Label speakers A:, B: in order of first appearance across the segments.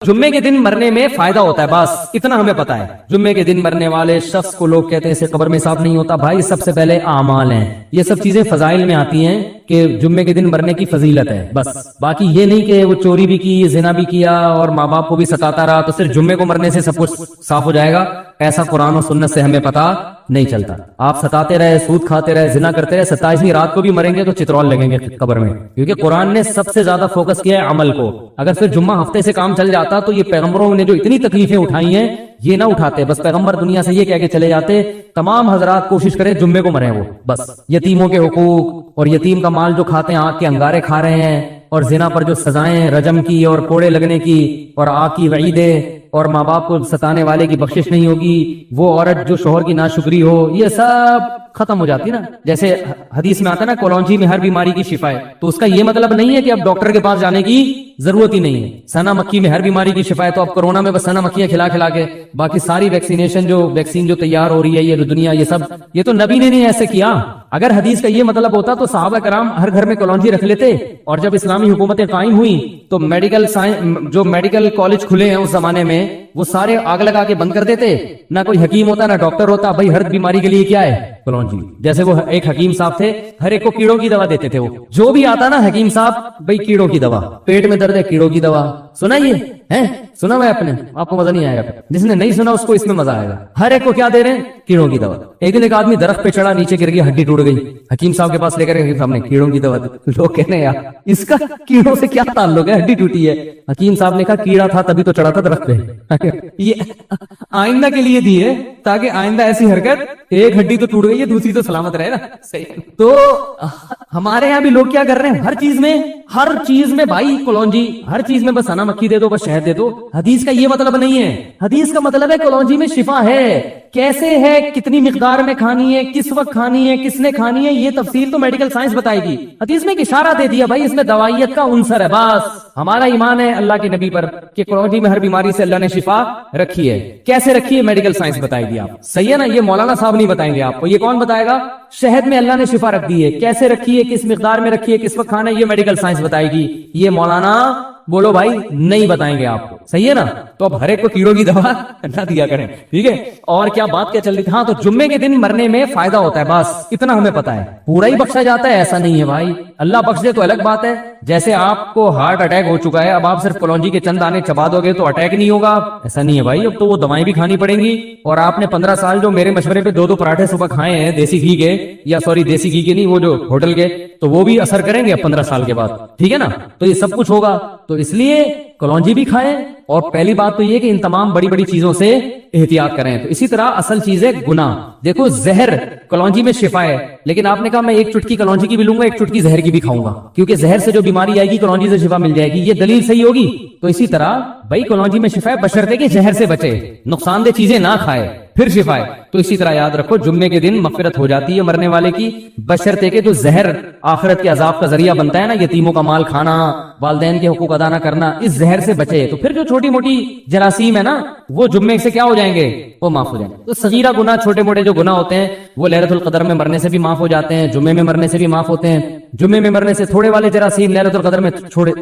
A: جمعے کے دن مرنے میں فائدہ ہوتا ہے، بس اتنا ہمیں پتا ہے۔ جمعے کے دن مرنے والے شخص کو لوگ کہتے ہیں اسے قبر میں حساب نہیں ہوتا۔ بھائی سب سے پہلے اعمال ہیں، یہ سب چیزیں فضائل میں آتی ہیں کہ جمعے کے دن مرنے کی فضیلت ہے، بس باقی یہ نہیں کہ وہ چوری بھی کی، زنا بھی کیا اور ماں باپ کو بھی ستاتا رہا تو صرف جمعے کو مرنے سے سب کچھ صاف ہو جائے گا۔ ایسا قرآن و سنت سے ہمیں پتا نہیں چلتا۔ آپ ستاتے رہے، سود کھاتے رہے، زنا کرتے رہے، 27ویں رات کو بھی مریں گے تو چترول لگیں گے قبر میں، کیونکہ قرآن نے سب سے زیادہ فوکس کیا ہے عمل کو۔ اگر صرف جمعہ ہفتے سے کام چل جاتا تو یہ پیغمبروں نے جو اتنی تکلیفیں اٹھائی ہیں یہ نہ اٹھاتے، بس پیغمبر دنیا سے یہ کہہ کے چلے جاتے تمام حضرات کوشش کریں جمعے کو مریں وہ، بس یتیموں کے حقوق اور یتیم کا مال جو کھاتے ہیں، آگ کے انگارے کھا رہے ہیں، اور زنا پر جو سزائیں رجم کی اور کوڑے لگنے کی اور آگ کی وعیدیں اور ماں باپ کو ستانے والے کی بخشش نہیں ہوگی، وہ عورت جو شوہر کی ناشکری ہو، یہ سب ختم ہو جاتی نا۔ جیسے حدیث میں آتا ہے نا کولونجی میں ہر بیماری کی شفا ہے، تو اس کا یہ مطلب نہیں ہے کہ اب ڈاکٹر کے پاس جانے کی ضرورت ہی نہیں ہے۔ سنا مکھی میں ہر بیماری کی شفا ہے، تو اب کورونا میں بس سنا مکھیاں کھلا کھلا کے باقی ساری ویکسین جو تیار ہو رہی ہے یہ دنیا، یہ سب یہ تو نبی نے نہیں ایسے کیا۔ اگر حدیث کا یہ مطلب ہوتا تو صحابہ کرام ہر گھر میں کولونجی رکھ لیتے، اور جب اسلامی حکومتیں قائم ہوئی تو میڈیکل کالج کھلے ہیں اس زمانے میں وہ سارے آگ لگا کے بند کر دیتے، نہ کوئی حکیم ہوتا نہ ڈاکٹر ہوتا، بھائی ہر بیماری کے لیے کیا ہے کولونجی۔ جیسے وہ ایک حکیم صاحب تھے، ہر ایک کو کیڑوں کی دوا دیتے تھے، وہ جو بھی آتا نا حکیم صاحب بھائی کیڑوں کی دوا، پیٹ میں درد ہے کیڑوں کی دوا، سنا یہ ہے؟ سنا میں اپنے آپ کو مزہ نہیں آئے گا، جس نے نہیں سنا اس کو اس میں مزہ آئے گا۔ ہر ایک کو کیا دے رہے ہیں؟ کیڑوں کی دوا۔ ایک دن ایک آدمی درخت پہ چڑھا، نیچے گر گیا، ہڈی ٹوٹ گئی، حکیم صاحب کے پاس لے کر حکیم صاحب نے کیڑوں کی دوا دی۔ لوگ کہنے ہیں یار اس کا کیڑوں سے کیا تعلق ہے، ہڈی ٹوٹی ہے۔ حکیم صاحب نے کہا کیڑا تھا تبھی تو چڑھا تھا درخت پہ، یہ آئندہ کے لیے دی ہے تاکہ آئندہ ایسی حرکت، ایک ہڈی تو ٹوٹ گئی ہے دوسری تو سلامت رہے نا، صحیح۔ تو ہمارے یہاں بھی لوگ کیا کر رہے ہیں، ہر چیز میں بھائی کولونجی، ہر چیز میں بس سنا مکھی دے دو، بس شہد دے دو۔ حدیث کا یہ مطلب نہیں ہے، حدیث کا مطلب ہے کولونجی میں شفا ہے، کیسے ہے، کتنی مقدار میں کھانی ہے، کس وقت کھانی ہے، کس نے کھانی ہے، یہ تفصیل تو میڈیکل سائنس بتائے گی۔ حدیث میں ایک اشارہ دے دیا بھائی اس میں دوائیت کا عنصر ہے، بس ہمارا ایمان ہے اللہ کے نبی پر کہ کولونجی میں ہر بیماری سے اللہ نے شفا رکھی ہے۔ کیسے رکھی ہے میڈیکل سائنس بتائے گی آپ، صحیح ہے نا؟ یہ مولانا صاحب نہیں بتائیں گے آپ کو، یہ کون بتائے گا؟ شہد میں اللہ نے شفا رکھ دی ہے، کیسے رکھی ہے، کس مقدار میں رکھی ہے، کس وقت کھانا ہے، یہ میڈیکل سائنس بتائے گی، یہ مولانا بولو بھائی نہیں بتائیں گے آپ کو، صحیح ہے نا؟ تو اب ہر ایک کو کیڑوں کی دوا نہ دیا کریں، ٹھیک ہے؟ اور کیا بات کیا چل رہی تھی؟ ہاں، تو جمعے کے دن مرنے میں فائدہ ہوتا ہے، بس اتنا ہمیں پتا ہے۔ پورا ہی بخشا جاتا ہے ایسا نہیں ہے بھائی، اللہ بخش دے تو الگ بات ہے۔ جیسے آپ کو ہارٹ اٹیک ہو چکا ہے، اب آپ صرف کولونجی کے چند دانے چبا دو گے تو اٹیک نہیں ہوگا، ایسا نہیں ہے بھائی، اب تو وہ دوائیں بھی کھانی پڑیں گی۔ اور آپ نے 15 سال جو میرے مشورے پہ 2 پراٹھے صبح کھائے ہیں دیسی گھی کے، یا سوری دیسی گھی کے نہیں، وہ جو ہوٹل کے، تو وہ بھی اثر کریں گے اب 15 سال کے بعد، ٹھیک ہے نا؟ تو یہ سب کچھ ہوگا، تو اس لیے کولونجی بھی کھائیں، اور پہلی بات تو یہ کہ ان تمام بڑی بڑی چیزوں سے احتیاط کریں۔ تو اسی طرح اصل چیز ہے گناہ۔ دیکھو زہر کولونجی میں شفا ہے، لیکن آپ نے کہا میں ایک چٹکی کولونجی کی بھی لوں گا، ایک چٹکی زہر کی بھی کھاؤں گا، کیونکہ زہر سے جو بیماری آئے گی کولونجی سے شفا مل جائے گی، یہ دلیل صحیح ہوگی۔ تو اسی طرح بھائی کولونجی میں شفا ہے بشرطے کہ زہر سے بچے، نقصان دہ چیزیں نہ کھائے، پھر شفا ہے۔ تو اسی طرح یاد رکھو جمعے کے دن مغفرت ہو جاتی ہے مرنے والے کی، بشرطے کہ جو زہر آخرت کے عذاب کا ذریعہ بنتا ہے نا، یتیموں کا مال کھانا، والدین کے حقوق ادا نہ کرنا، اس زہر سے بچے۔ تو پھر جو چھوٹی موٹی جراثیم ہے نا وہ جمعے سے کیا ہو جائیں گے، وہ معاف ہو جائیں گے۔ تو صغیرہ گناہ، چھوٹے موٹے جو گناہ ہوتے ہیں وہ لیلۃ القدر میں مرنے سے بھی معاف ہو جاتے ہیں، جمعے میں مرنے سے بھی معاف ہوتے ہیں۔ جمعے میں مرنے سے تھوڑے والے جراثیم لیلۃ القدر میں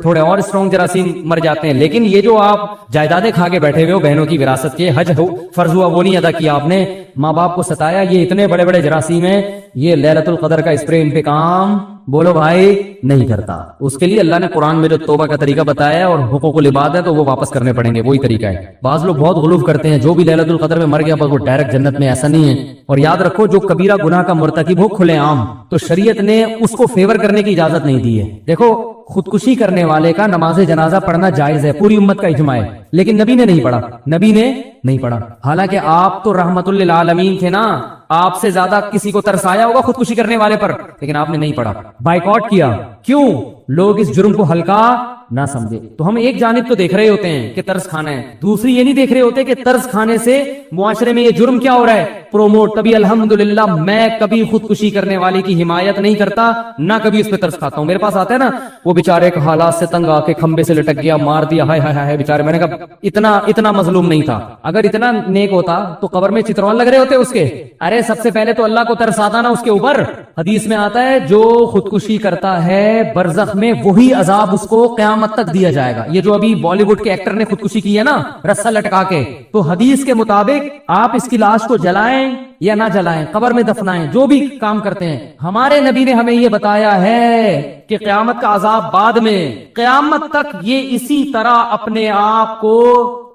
A: تھوڑے اور اسٹرانگ جراثیم مر جاتے ہیں۔ لیکن یہ جو آپ جائیدادیں کھا کے بیٹھے ہوئے ہو بہنوں کی وراثت کے، حج فرض ہوا وہ نہیں ادا کیا آپ نے، ماں باپ کو ستایا، یہ اتنے بڑے بڑے جراثیم ہیں، یہ لیلۃ القدر کا اسپرے ان پہ کام بولو بھائی نہیں کرتا۔ اس کے لیے اللہ نے قرآن میں جو توبہ کا طریقہ بتایا ہے اور حقوق العباد ہے تو وہ واپس کرنے پڑیں گے، وہی طریقہ ہے۔ بعض لوگ بہت غلوف کرتے ہیں، جو بھی لیلۃ القدر میں مر گیا بس وہ ڈائریکٹ جنت میں، ایسا نہیں ہے۔ اور یاد رکھو جو کبیرہ گناہ کا مرتکب ہو کھلے عام، تو شریعت نے اس کو فیور کرنے کی اجازت نہیں دی ہے۔ دیکھو خودکشی کرنے والے کا نماز جنازہ پڑھنا جائز ہے، پوری امت کا اجماع ہے، لیکن نبی نے نہیں پڑھا، نبی نے نہیں پڑھا۔ حالانکہ آپ تو رحمت للعالمین تھے نا، آپ سے زیادہ کسی کو ترس آیا ہوگا خودکشی کرنے والے پر، لیکن آپ نے نہیں پڑھا، بائیکاٹ کیا۔ کیوں؟ لوگ اس جرم کو ہلکا نہ سمجھے۔ تو ہم ایک جانب تو دیکھ رہے ہوتے ہیں کہ طرز کھانا ہے، دوسری یہ نہیں دیکھ رہے ہوتے کہ طرز کھانے سے معاشرے میں یہ جرم کیا ہو رہا ہے، پروموٹ۔ تبھی الحمدللہ میں کبھی خودکشی کرنے والے کی حمایت نہیں کرتا، نہ کبھی اس پہ طرز کھاتا ہوں۔ میرے پاس آتا ہے نا وہ بیچارے کے حالات سے تنگ آ کے کھمبے سے لٹک گیا، مار دیا، ہائے ہائے ہائے بیچارے۔ میں نے کہا اتنا مظلوم نہیں تھا، اگر اتنا نیک ہوتا تو قبر میں چترول لگ رہے ہوتے اس کے؟ ارے سب سے پہلے تو اللہ کو ترس آتا نا اس کے اوپر۔ حدیث میں آتا ہے جو خودکشی کرتا ہے برزخ میں وہی عذاب اس کو قیامت تک دیا جائے گا. یہ جو ابھی بالی ووڈ کے ایکٹر نے خودکشی کی ہے نا رسا لٹکا کے, تو حدیث کے مطابق آپ اس کی لاش کو جلائیں یا نہ جلائیں, قبر میں دفنائیں, جو بھی کام کرتے ہیں, ہمارے نبی نے ہمیں یہ بتایا ہے کہ قیامت کا عذاب بعد میں, قیامت تک یہ اسی طرح اپنے آپ کو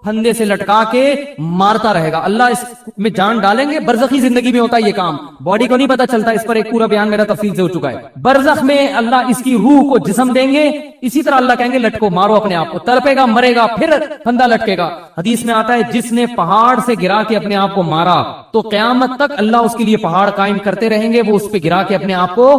A: پھندے سے لٹکا کے مارتا رہے گا. اللہ اس میں جان ڈالیں گے. برزخی زندگی میں ہوتا ہے یہ کام, باڈی کو نہیں پتا چلتا. اس پر ایک پورا بیان میرا تفصیل سے ہو چکا ہے. برزخ میں اللہ اس کی روح کو جسم دیں گے, اسی طرح اللہ کہیں گے لٹکو, مارو اپنے آپ کو, تڑپے گا, مرے گا, پھر پھندا لٹکے گا. حدیث میں آتا ہے جس نے پہاڑ سے گرا کے اپنے آپ کو مارا تو قیامت تک اللہ اس کے لیے پہاڑ قائم کرتے رہیں گے, وہ اس پہ گرا کے اپنے آپ کو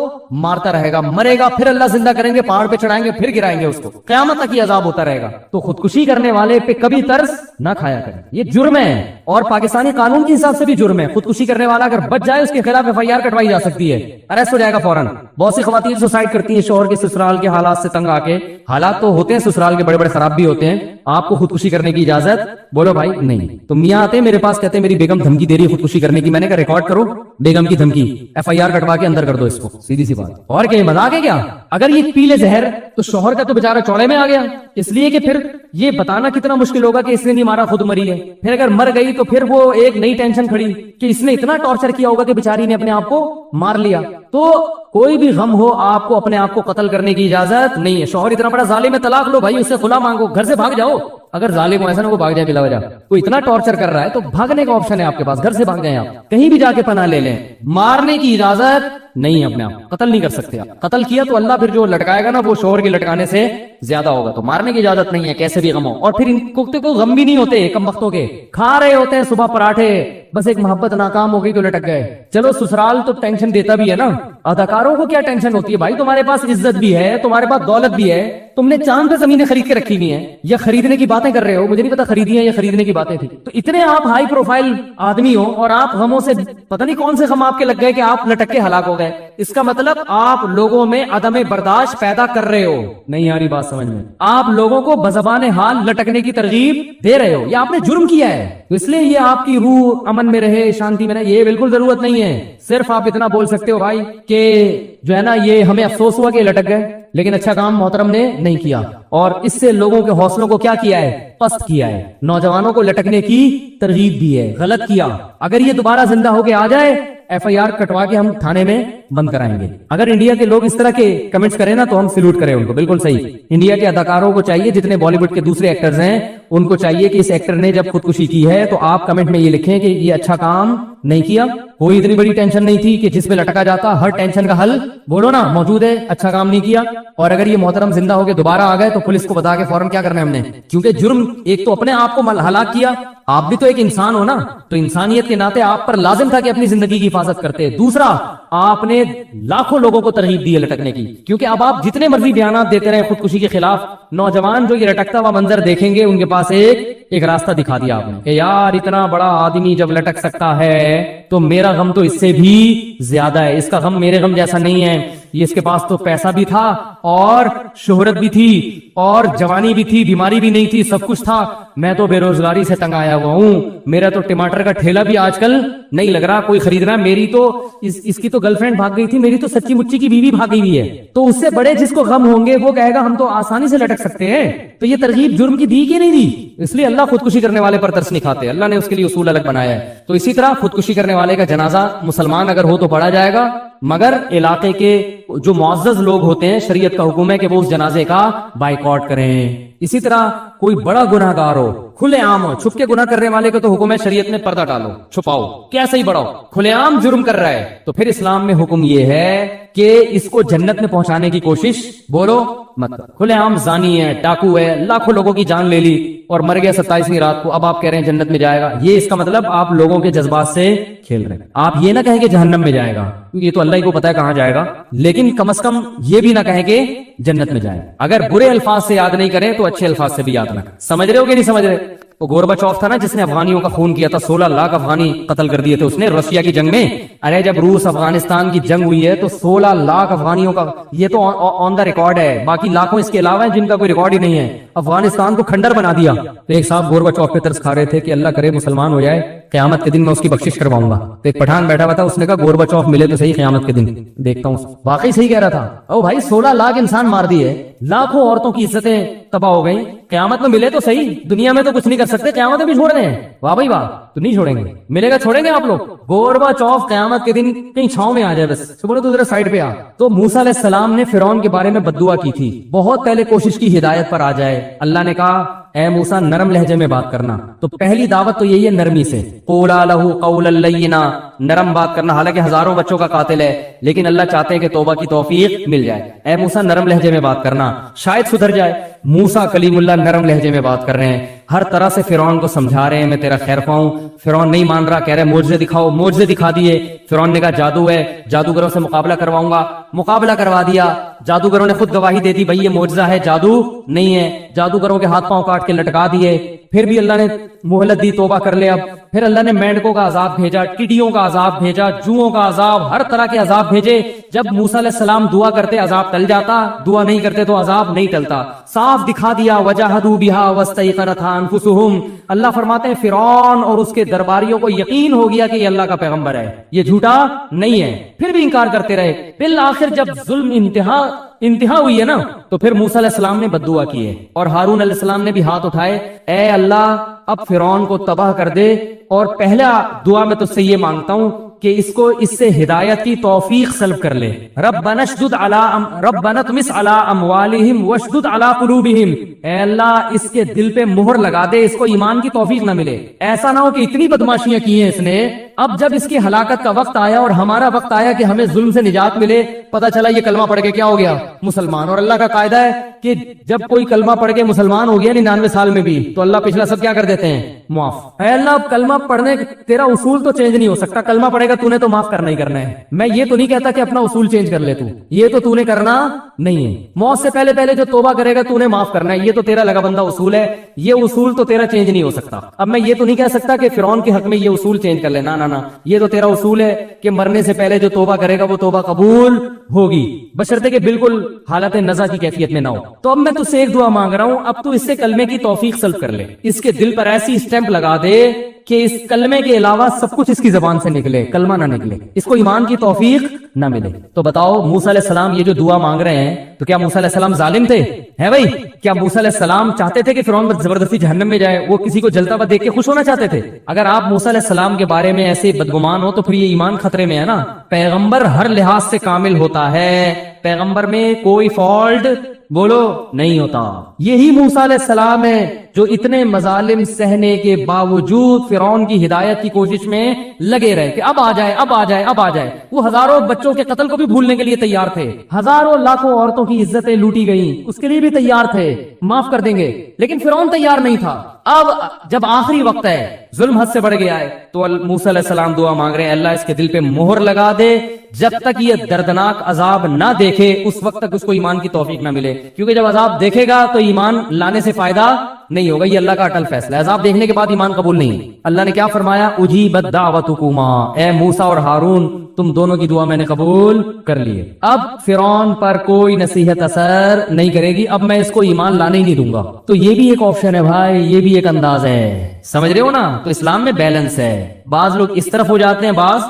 A: مارتا رہے گا, مرے گا, پھر اللہ زندہ کریں گے, پہاڑ پہ چڑھائیں گے, پھر گرائیں گے اس کو, قیامت تک یہ عذاب ہوتا رہے گا. تو خودکشی کرنے والے پہ کبھی ترس نہ کھایا کریں, یہ جرم ہے, اور پاکستانی قانون کے حساب سے بھی جرم ہے. خودکشی کرنے والا اگر بچ جائے اس کے خلاف FIR کٹوائی جا سکتی ہے, اریسٹ ہو جائے گا فوراً. بہت سی خواتین سوسائڈ کرتی ہیں شوہر کے سسرال کے حالات سے تنگ آ کے. حالات تو ہوتے ہیں سسرال کے بڑے بڑے خراب بھی ہوتے ہیں, آپ کو خودکشی کرنے کی اجازت بولو بھائی نہیں. تو میاں آتے ہیں میرے پاس, کہتے ہیں میری بیگم دھمکی دے رہی ہے خودکشی کرنے کی. میں نے کہا ریکارڈ کرو بیگم کی دھمکی, FIR کٹوا کے اندر کر دو اس کو, سیدھی سی بات. اور کیا مذاق ہے کیا؟ اگر یہ پی لے زہر تو شوہر کا تو بیچارہ چوڑے میں آ گیا, اس لیے کہ پھر یہ بتانا کتنا مشکل ہوگا کہ اس نے نہیں مارا, خود مری ہے. پھر اگر مر گئی تو پھر وہ ایک نئی ٹینشن کھڑی کہ اس نے اتنا ٹارچر کیا ہوگا کہ بیچاری نے اپنے آپ کو مار لیا. تو کوئی بھی غم ہو آپ کو اپنے آپ کو قتل کرنے کی اجازت نہیں ہے. شوہر اتنا بڑا ظالم ہے, طلاق لو بھائی, اس سے خلا مانگو, گھر سے بھاگ جاؤ. اگر ظالم ہو ایسا نہ وہ بھاگ جائے بلا وجہ, کوئی اتنا ٹارچر کر رہا ہے تو بھاگنے کا آپشن ہے آپ کے پاس, گھر سے بھاگ جائیں, آپ کہیں بھی جا کے پناہ لے لیں. مارنے کی اجازت نہیں ہے, اپنے آپ قتل نہیں کر سکتے آپ. قتل کیا تو اللہ پھر جو لٹکائے گا نا وہ شوہر کے لٹکانے سے زیادہ ہوگا. تو مارنے کی اجازت نہیں ہے کیسے بھی غم ہو. اور پھر ان کو غم بھی نہیں ہوتے, کم وقتوں کے کھا رہے ہوتے ہیں صبح پراٹھے, بس ایک محبت ناکام ہو گئی تو لٹک گئے. چلو سسرال تو ٹینشن دیتا بھی ہے نا, اداکاروں کو کیا ٹینشن ہوتی ہے بھائی, تمہارے پاس عزت بھی ہے, تمہارے پاس دولت بھی ہے, تم نے چاند پہ زمینیں خرید کے رکھی ہوئی ہیں, یا خریدنے کی باتیں کر رہے ہو, مجھے نہیں پتا خریدی ہیں یا خریدنے کی باتیں تھی. تو اتنے آپ ہائی پروفائل آدمی ہو اور آپ غموں سے پتہ نہیں کون سے غم آپ کے لگ گئے کہ آپ لٹک کے ہلاک ہو گئے. اس کا مطلب آپ لوگوں میں عدم برداشت پیدا کر رہے ہو. نہیں آ رہی بات سمجھ میں؟ آپ لوگوں کو بزبان حال لٹکنے کی ترغیب دے رہے ہو, یا آپ نے جرم کیا ہے, تو اس لیے یہ آپ کی روح امن میں رہے, شانتی میں رہے, یہ بالکل ضرورت نہیں ہے. صرف آپ اتنا بول سکتے ہو بھائی کہ جو ہے نا یہ ہمیں افسوس ہوا کہ لٹک گئے, لیکن اچھا کام محترم نے نہیں کیا, اور اس سے لوگوں کے حوصلوں کو کیا کیا ہے, پست کیا ہے, نوجوانوں کو لٹکنے کی ترغیب دی ہے, غلط کیا. اگر یہ دوبارہ زندہ ہو کے آ جائے FIR کٹوا کے ہم تھانے میں بند کرائیں گے. اگر انڈیا کے لوگ اس طرح کے کمنٹس کریں نا تو ہم سلوٹ کریں ان کو, بالکل صحیح. انڈیا کے اداکاروں کو چاہیے, جتنے بالی ووڈ کے دوسرے ایکٹرز ہیں ان کو چاہیے کہ اس ایکٹر نے جب خودکشی کی ہے تو آپ کمنٹ میں یہ لکھیں کہ یہ اچھا کام نہیں کیا, کوئی اتنی بڑی ٹینشن نہیں تھی کہ جس پہ لٹکا جاتا, ہر ٹینشن کا حل بولو نا موجود ہے, اچھا کام نہیں کیا. اور اگر یہ محترم زندہ ہو کے دوبارہ آ گئے تو پولیس کو بتا کے فوراً کیا کرنا ہے ہم نے, کیونکہ جرم ایک تو اپنے آپ کو ہلاک کیا, آپ بھی تو ایک انسان ہو نا, تو انسانیت کے ناطے آپ پر لازم تھا کہ اپنی زندگی کی حفاظت کرتے. دوسرا آپ نے لاکھوں لوگوں کو ترغیب دی ہے لٹکنے کی, کیونکہ اب آپ جتنے مرضی بیانات دیتے رہے خودکشی کے خلاف, نوجوان جو یہ لٹکتا ہوا منظر دیکھیں گے ان کے پاس ایک راستہ دکھا دیا آپ نے کہ یار اتنا بڑا آدمی جب لٹک سکتا ہے تو میرا غم تو اس سے بھی زیادہ ہے, اس کا غم میرے غم جیسا نہیں ہے. یہ اس کے پاس تو پیسہ بھی تھا اور شہرت بھی تھی اور جوانی بھی تھی, بیماری بھی نہیں تھی, سب کچھ تھا. میں تو بے روزگاری سے تنگ آیا ہوا ہوں, میرا تو ٹماٹر کا ٹھیلا بھی آج کل نہیں لگ رہا کوئی خریدنا. میری تو اس کی تو گرل فرینڈ بھاگ گئی تھی, میری تو سچی مچی کی بیوی بھاگ گئی ہوئی ہے. تو اس سے بڑے جس کو غم ہوں گے وہ کہے گا ہم تو آسانی سے لٹک سکتے ہیں. تو یہ ترغیب جرم کی دی کہ نہیں دی؟ اس لیے اللہ خودکشی کرنے والے پر ترس نہیں کھاتے, اللہ نے اس کے لیے اصول الگ بنایا ہے. تو اسی طرح خودکشی کرنے والے کا جنازہ مسلمان اگر ہو تو پڑھا جائے گا, مگر علاقے کے جو معزز لوگ ہوتے ہیں شریعت کا حکم ہے کہ وہ اس جنازے کا بائیکاٹ کریں. اسی طرح کوئی بڑا گناہ گار ہو, کھلے عام ہو, چھپ کے گناہ کرنے والے کا تو حکم ہے شریعت میں پردہ ڈالو, چھپاؤ, کیسے ہی بڑھاؤ. کھلے عام جرم کر رہا ہے تو پھر اسلام میں حکم یہ ہے کہ اس کو جنت میں پہنچانے کی کوشش بولو مت. کھلے عام زانی ہے, ڈاکو ہے, لاکھوں لوگوں کی جان لے لی اور مر گیا 27ویں رات کو, اب آپ کہہ رہے ہیں جنت میں جائے گا. یہ اس کا مطلب آپ لوگوں کے جذبات سے کھیل رہے ہیں. آپ یہ نہ کہیں کہ جہنم میں جائے گا, یہ تو اللہ ہی کو پتا ہے کہاں جائے گا, لیکن کم از کم یہ بھی نہ کہیں کہ جنت میں جائے. اگر برے الفاظ سے یاد نہیں کریں تو اچھے الفاظ سے بھی یاد نہ کریں. سمجھ رہے ہو کہ نہیں سمجھ رہے؟ وہ گورباچوف تھا نا جس نے افغانیوں کا خون کیا تھا, 16 لاکھ افغانی قتل کر دیے تھے اس نے رشیا کی جنگ میں. ارے جب روس افغانستان کی جنگ ہوئی ہے تو 16 لاکھ افغانیوں کا, یہ تو آن دا ریکارڈ ہے, باقی لاکھوں اس کے علاوہ ہیں جن کا کوئی ریکارڈ ہی نہیں ہے. افغانستان کو کھنڈر بنا دیا. تو ایک صاحب گورباچوف پہ ترس کھا رہے تھے کہ اللہ کرے مسلمان ہو جائے, قیامت کے دن میں اس کی بخشش کرواؤں گا. تو ایک پٹھان بیٹھا ہوا تھا, اس نے کہا گورباچوف ملے تو صحیح قیامت کے دن دیکھتا ہوں. واقعی صحیح کہہ رہا تھا. او بھائی 16 لاکھ انسان مار دیے, لاکھوں عورتوں کی عزتیں تباہ ہو گئی, قیامت میں ملے تو صحیح, دنیا میں تو کچھ نہیں کر سکتے, قیامت میں بھی چھوڑ رہے ہیں. واہ بھائی واہ, تو نہیں چھوڑیں گے, ملے گا چھوڑیں گے آپ لوگ. گورباچوف قیامت کے دن کہیں چھاؤں میں آ جائے بس, بولے تو ذرا سائڈ پہ آ. تو موسیٰ علیہ السلام نے فرعون کے بارے میں بددعا کی تھی, بہت پہلے کوشش کی ہدایت پر آ جائے. اللہ نے کہا اے موسیٰ نرم لہجے میں بات کرنا. تو پہلی دعوت تو یہی ہے نرمی سے, قولا لہ قولا لینا, نرم بات کرنا. حالانکہ ہزاروں بچوں کا قاتل ہے, لیکن اللہ چاہتے ہیں کہ توبہ کی توفیق مل جائے. اے موسیٰ نرم لہجے میں بات کرنا, شاید سدھر جائے. موسیٰ کلیم اللہ نرم لہجے میں بات کر رہے ہیں, ہر طرح سے فرعون کو سمجھا رہے ہیں میں تیرا خیر خواہ ہوں. فرعون نہیں مان رہا, کہہ رہے معجزے دکھاؤ. معجزے دکھا دیے. فرعون نے کہا جادو ہے, جادوگروں سے مقابلہ کرواؤں گا. مقابلہ کروا دیا. جادوگروں نے خود گواہی دے دی بھائی یہ معجزہ ہے, جادو نہیں ہے. جادوگروں کے ہاتھ پاؤں کاٹ کے لٹکا دیے. پھر بھی اللہ نے مہلت دی, توبہ کر لے اب. پھر اللہ نے مینڈکوں کا عذاب بھیجا, ٹڈیوں کا عذاب بھیجا, جوؤں کا عذاب, ہر طرح کے عذاب بھیجے. جب موسیٰ علیہ السلام دعا کرتے عذاب ٹل جاتا, دعا نہیں کرتے تو عذاب نہیں ٹلتا. صاف دکھا دیا وجاہدوا بہا واستیقنتھا انفسہم. اللہ فرماتے ہیں فرعون اور اس کے درباریوں کو یقین ہو گیا کہ یہ اللہ کا پیغمبر ہے, یہ جھوٹا نہیں ہے. پھر بھی انکار کرتے رہے. بالآخر جب ظلم انتہا ہوئی ہے نا, تو پھر موسیٰ علیہ السلام نے بددعا کی ہے, اور ہارون علیہ السلام نے بھی ہاتھ اٹھائے, اے اللہ اب فرعون کو تباہ کر دے, اور پہلا دعا میں تجھ سے یہ مانگتا ہوں کہ اس کو اس سے ہدایت کی توفیق سلب کر لے. ربنا اطمس علی اموالہم واشدد علی قلوبہم. اے اللہ اس کے دل پہ مہر لگا دے, اس کو ایمان کی توفیق نہ ملے. ایسا نہ ہو کہ اتنی بدماشیاں کی ہیں اس نے, اب جب اس کی ہلاکت کا وقت آیا اور ہمارا وقت آیا کہ ہمیں ظلم سے نجات ملے, پتہ چلا یہ کلمہ پڑھ کے کیا ہو گیا, مسلمان. اور اللہ کا قاعدہ ہے کہ جب کوئی کلمہ پڑھ کے مسلمان ہو گیا 99 سال میں بھی, تو اللہ پچھلا سب کیا کر دیتے ہیں, معاف. اے اللہ اب کلمہ پڑھنے تیرا اصول تو چینج نہیں ہو سکتا, کلمہ پڑھے گا تو نے تو معاف کرنا ہی کرنا ہے. میں یہ تو نہیں کہتا کہ اپنا اصول چینج کر لے, تو یہ تو نے کرنا نہیں ہے. موت سے پہلے جو توبہ کرے گا تو نے معاف کرنا ہے, یہ تو تیرا لگا بندہ اصول ہے, یہ اصول تو تیرا چینج نہیں ہو سکتا. اب میں یہ تو نہیں کہہ سکتا کہ فرعون کے حق میں یہ اصول چینج کر لینا, نہ یہ تو تیرا اصول ہے کہ مرنے سے پہلے جو توبہ کرے گا وہ توبہ قبول ہوگی, بشرطے کہ بالکل حالت نزع کی کیفیت میں نہ ہو. تو اب میں تجھ سے ایک دعا مانگ رہا ہوں, اب تو اس سے کلمے کی توفیق سلب کر لے, اس کے دل پر ایسی اسٹیمپ لگا دے کہ اس کلمے کے علاوہ سب کچھ اس کی زبان سے نکلے, کلمہ نہ نکلے, اس کو ایمان کی توفیق نہ ملے. تو بتاؤ موسیٰ علیہ السلام یہ جو دعا مانگ رہے ہیں, تو کیا موسیٰ علیہ السلام ظالم تھے؟ ہے بھائی, کیا موسیٰ علیہ السلام چاہتے تھے کہ فرعون زبردستی جہنم میں جائے, وہ کسی کو جلتا ہوا دیکھ کے خوش ہونا چاہتے تھے؟ اگر آپ موسیٰ علیہ السلام کے بارے میں ایسے بدگمان ہو تو پھر یہ ایمان خطرے میں ہے نا. پیغمبر ہر لحاظ سے کامل ہوتا ہے, پیغمبر میں کوئی فالٹ بولو نہیں ہوتا. یہی موسیٰ علیہ السلام ہے جو اتنے مظالم سہنے کے باوجود فرعون کی ہدایت کی کوشش میں لگے رہے کہ اب آ جائے, اب آ جائے, اب آ جائے. وہ ہزاروں بچوں کے قتل کو بھی بھولنے کے لیے تیار تھے, ہزاروں لاکھوں عورتوں کی عزتیں لوٹی گئیں, اس کے لیے بھی تیار تھے, معاف کر دیں گے. لیکن فرعون تیار نہیں تھا. اب جب آخری وقت ہے, ظلم حد سے بڑھ گیا ہے, تو موسیٰ علیہ السلام دعا مانگ رہے ہیں اللہ اس کے دل پہ مہر لگا دے, جب تک یہ دردناک عذاب نہ دیکھے اس وقت تک اس کو ایمان کی توفیق نہ ملے. کیونکہ جب عذاب دیکھے گا تو ایمان لانے سے فائدہ نہیں ہوگا, یہ اللہ کا اٹل فیصلہ ہے. عذاب دیکھنے کے بعد ایمان قبول نہیں. اللہ نے کیا فرمایا, اجیبت دعوتکما, اے موسیٰ اور ہارون تم دونوں کی دعا میں نے قبول کر لیے. اب فرعون پر کوئی نصیحت اثر نہیں کرے گی, اب میں اس کو ایمان لانے ہی نہیں دوں گا. تو یہ بھی ایک آپشن ہے بھائی, یہ بھی ایک انداز ہے, سمجھ رہے ہو نا. تو اسلام میں بیلنس ہے. بعض لوگ اس طرف ہو جاتے ہیں, بعض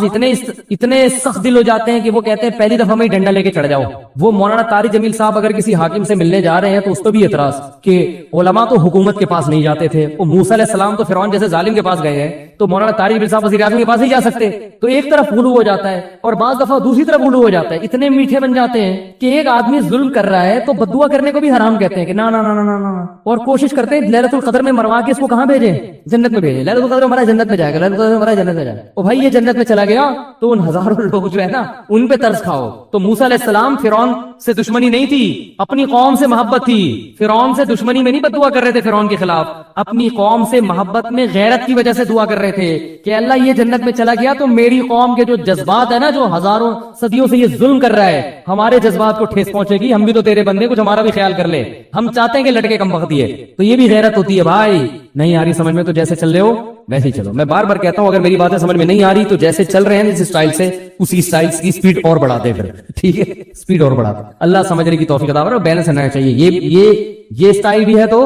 A: اتنے سخت دل ہو جاتے ہیں کہ وہ کہتے ہیں پہلی دفعہ میں ڈنڈا لے کے چڑھ جاؤ. وہ مولانا طارق جمیل صاحب اگر کسی حاکم سے ملنے جا رہے ہیں تو اس پہ بھی اعتراض کہ علماء تو حکومت کے پاس نہیں جاتے تھے, وہ موسیٰ علیہ السلام تو فرعون جیسے ظالم کے پاس گئے ہیں, تو مولانا طارق جمیل صاحب وزیر اعظم کے پاس نہیں جا سکتے. تو ایک طرف غلو ہو جاتا ہے اور بعض دفعہ دوسری طرف غلو ہو جاتا ہے. اتنے میٹھے بن جاتے ہیں کہ ایک آدمی ظلم کر رہا ہے تو بددعا کرنے کو بھی حرام کہتے ہیں کہ نا نا نا نا نا, اور کوشش کرتے ہیں لیلۃ القدر میں مروا کے اس کو کہاں بھیجیں, جنت میں بھیجیں. لیلۃ القدر ہمارا جنت میں جائے گا, لیلۃ القدر ہمارا جنت میں جائے گا. او بھائی یہ جنت میں چلا گیا تو ان ہزاروں لوگ جو ہے نا ان پہ ترس کھاؤ. تو موسیٰ علیہ السلام فرعون سے دشمنی نہیں تھی, اپنی قوم سے محبت تھی. فرعون سے دشمنی میں نہیں بددعا کر رہے تھے فرعون کے خلاف, اپنی قوم سے محبت میں غیرت کی وجہ سے دعا کر رہے تھے کہ اللہ یہ جنت میں چلا گیا تو میری قوم کے جو جذبات ہے نا, جو ہزاروں صدیوں سے یہ ظلم کر رہا ہے, ہمارے جذبات کو ٹھیس پہنچے گی. ہم بھی تو تیرے بندے, کچھ ہمارا بھی خیال کر لے, ہم چاہتے ہیں کہ لڑکے کم بختی ہے. تو یہ بھی غیرت ہوتی ہے بھائی. نہیں آ رہی سمجھ میں تو جیسے چل رہے ہو ویسے ہی چلو. میں بار بار کہتا ہوں اگر میری باتیں سمجھ میں نہیں آ رہی تو جیسے چل رہے ہیں اس سٹائل سے, اسی سٹائل کی سپیڈ اور بڑھا دے, پھر ٹھیک ہے سپیڈ اور بڑھا دے. اللہ سمجھنے کی توفیق عطا فرمائے. بیلنس رہنا چاہیے. یہ سٹائل بھی ہے تو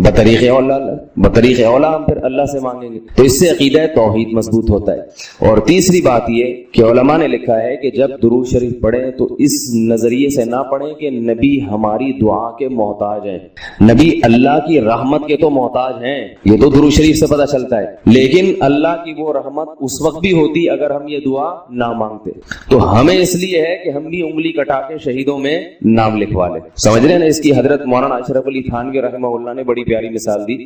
B: بطریق اولا. بطریق اولا ہم پھر اللہ سے مانگیں گے. تو اس سے عقیدہ توحید مضبوط ہوتا ہے. اور تیسری بات یہ کہ علماء نے لکھا ہے کہ جب درود شریف پڑھیں تو اس نظریے سے نہ پڑھیں کہ نبی ہماری دعا کے محتاج ہیں. نبی اللہ کی رحمت کے تو محتاج ہیں, یہ تو درود شریف سے پتہ چلتا ہے, لیکن اللہ کی وہ رحمت اس وقت بھی ہوتی اگر ہم یہ دعا نہ مانگتے. تو ہمیں اس لیے ہے کہ ہم بھی انگلی کٹا کے شہیدوں میں نام لکھوا لیں. سمجھ رہے ہیں نا؟ اس کی حضرت مولانا اشرف علی تھانوی رحمہ اللہ نے بڑی پیاری مثال دی.